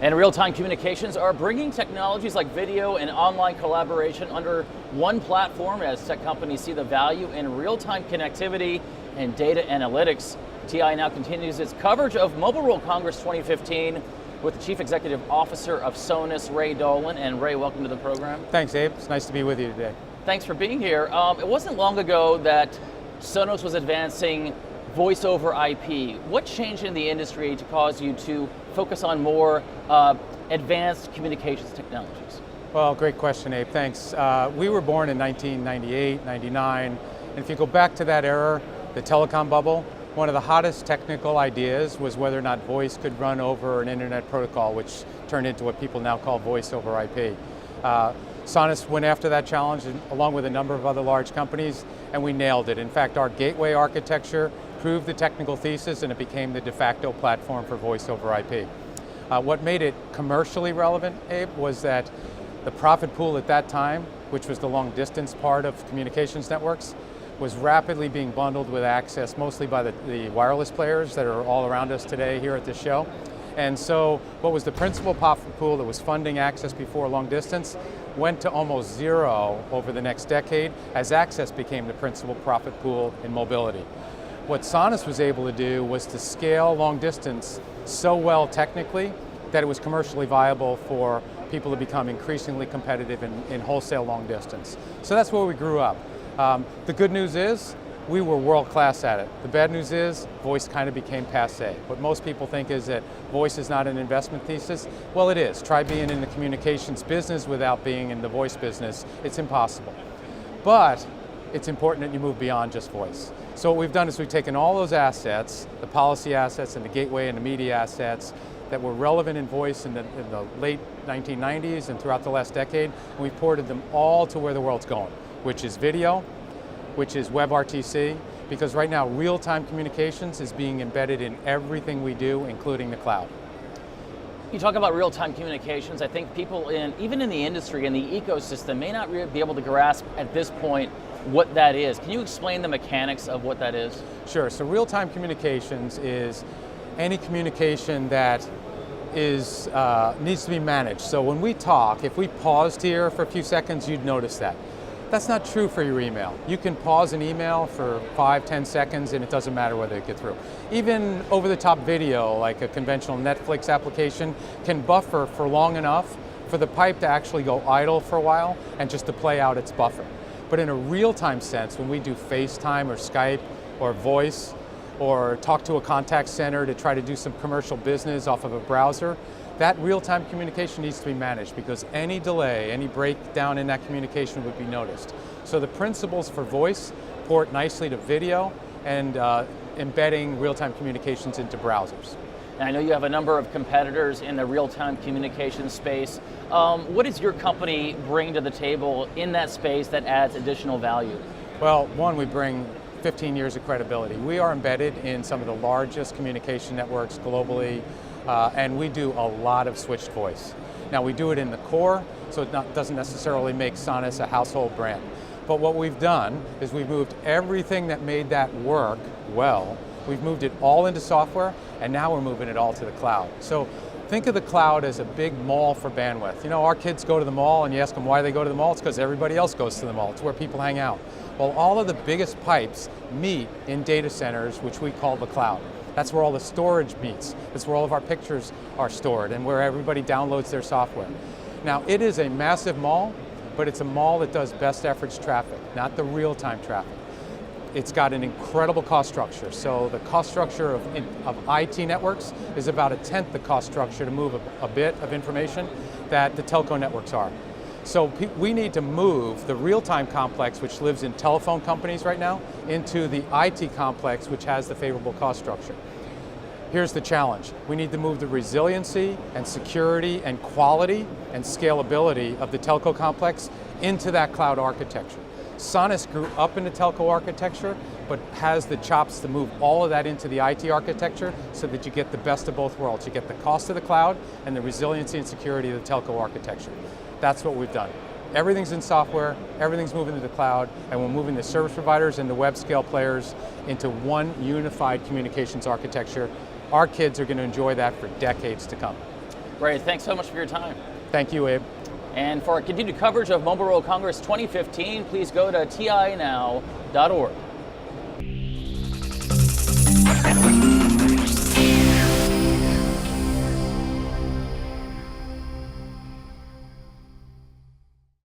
And real-time communications are bringing technologies like video and online collaboration under one platform as tech companies see the value in real-time connectivity and data analytics. TI now continues its coverage of Mobile World Congress 2015 with the Chief Executive Officer of Sinus, Ray Dolan. And Ray, welcome to the program. Thanks, Abe. It's nice to be with you today. Thanks for being here. It wasn't long ago that Sonos was advancing voice over IP. What changed in the industry to cause you to focus on more advanced communications technologies? Well, great question, Abe. Thanks. We were born in 1998, 99, and if you go back to that era, the telecom bubble, one of the hottest technical ideas was whether or not voice could run over an internet protocol, which turned into what people now call voice over IP. Sinus went after that challenge along with a number of other large companies, and we nailed it. In fact, our gateway architecture proved the technical thesis, and it became the de facto platform for voice over IP. What made it commercially relevant, Abe, was that the profit pool at that time, which was the long distance part of communications networks, was rapidly being bundled with access, mostly by the wireless players that are all around us today here at this show. And so what was the principal profit pool that was funding access before long distance went to almost zero over the next decade as access became the principal profit pool in mobility. What Sinus was able to do was to scale long distance so well technically that it was commercially viable for people to become increasingly competitive in wholesale long distance. So that's where we grew up. The good news is we were world class at it. The bad news is voice kind of became passé. What most people think is that voice is not an investment thesis. Well, it is. Try being in the communications business without being in the voice business. It's impossible. But it's important that you move beyond just voice. So what we've done is we've taken all those assets, the policy assets and the gateway and the media assets that were relevant in voice in the late 1990s and throughout the last decade, and we've ported them all to where the world's going, which is video, which is WebRTC, because right now real-time communications is being embedded in everything we do, including the cloud. You talk about real-time communications. I think people even in the industry and the ecosystem may not be able to grasp at this point what that is. Can you explain the mechanics of what that is? Sure, so real-time communications is any communication that needs to be managed. So when we talk, if we paused here for a few seconds, you'd notice that. That's not true for your email. You can pause an email for 5-10 seconds and it doesn't matter whether it gets through. Even over-the-top video, like a conventional Netflix application, can buffer for long enough for the pipe to actually go idle for a while and just to play out its buffer. But in a real-time sense, when we do FaceTime or Skype or voice or talk to a contact center to try to do some commercial business off of a browser, that real-time communication needs to be managed because any delay, any breakdown in that communication would be noticed. So the principles for voice port nicely to video and embedding real-time communications into browsers. And I know you have a number of competitors in the real-time communication space. What does your company bring to the table in that space that adds additional value? Well, one, we bring 15 years of credibility. We are embedded in some of the largest communication networks globally, and we do a lot of switched voice. Now we do it in the core, so it doesn't necessarily make Sinus a household brand. But what we've done is we've moved everything that made that work well, we've moved it all into software, and now we're moving it all to the cloud. So think of the cloud as a big mall for bandwidth. You know, our kids go to the mall and you ask them why they go to the mall, it's because everybody else goes to the mall. It's where people hang out. Well, all of the biggest pipes meet in data centers, which we call the cloud. That's where all the storage meets. That's where all of our pictures are stored and where everybody downloads their software. Now, it is a massive mall, but it's a mall that does best efforts traffic, not the real-time traffic. It's got an incredible cost structure. So the cost structure of IT networks is about 1/10 the cost structure to move a bit of information that the telco networks are. So we need to move the real-time complex, which lives in telephone companies right now, into the IT complex, which has the favorable cost structure. Here's the challenge. We need to move the resiliency and security and quality and scalability of the telco complex into that cloud architecture. Sinus grew up in the telco architecture, but has the chops to move all of that into the IT architecture so that you get the best of both worlds. You get the cost of the cloud and the resiliency and security of the telco architecture. That's what we've done. Everything's in software, everything's moving to the cloud, and we're moving the service providers and the web scale players into one unified communications architecture. Our kids are going to enjoy that for decades to come. Great, thanks so much for your time. Thank you, Abe. And for our continued coverage of Mobile World Congress 2015, please go to tinow.org.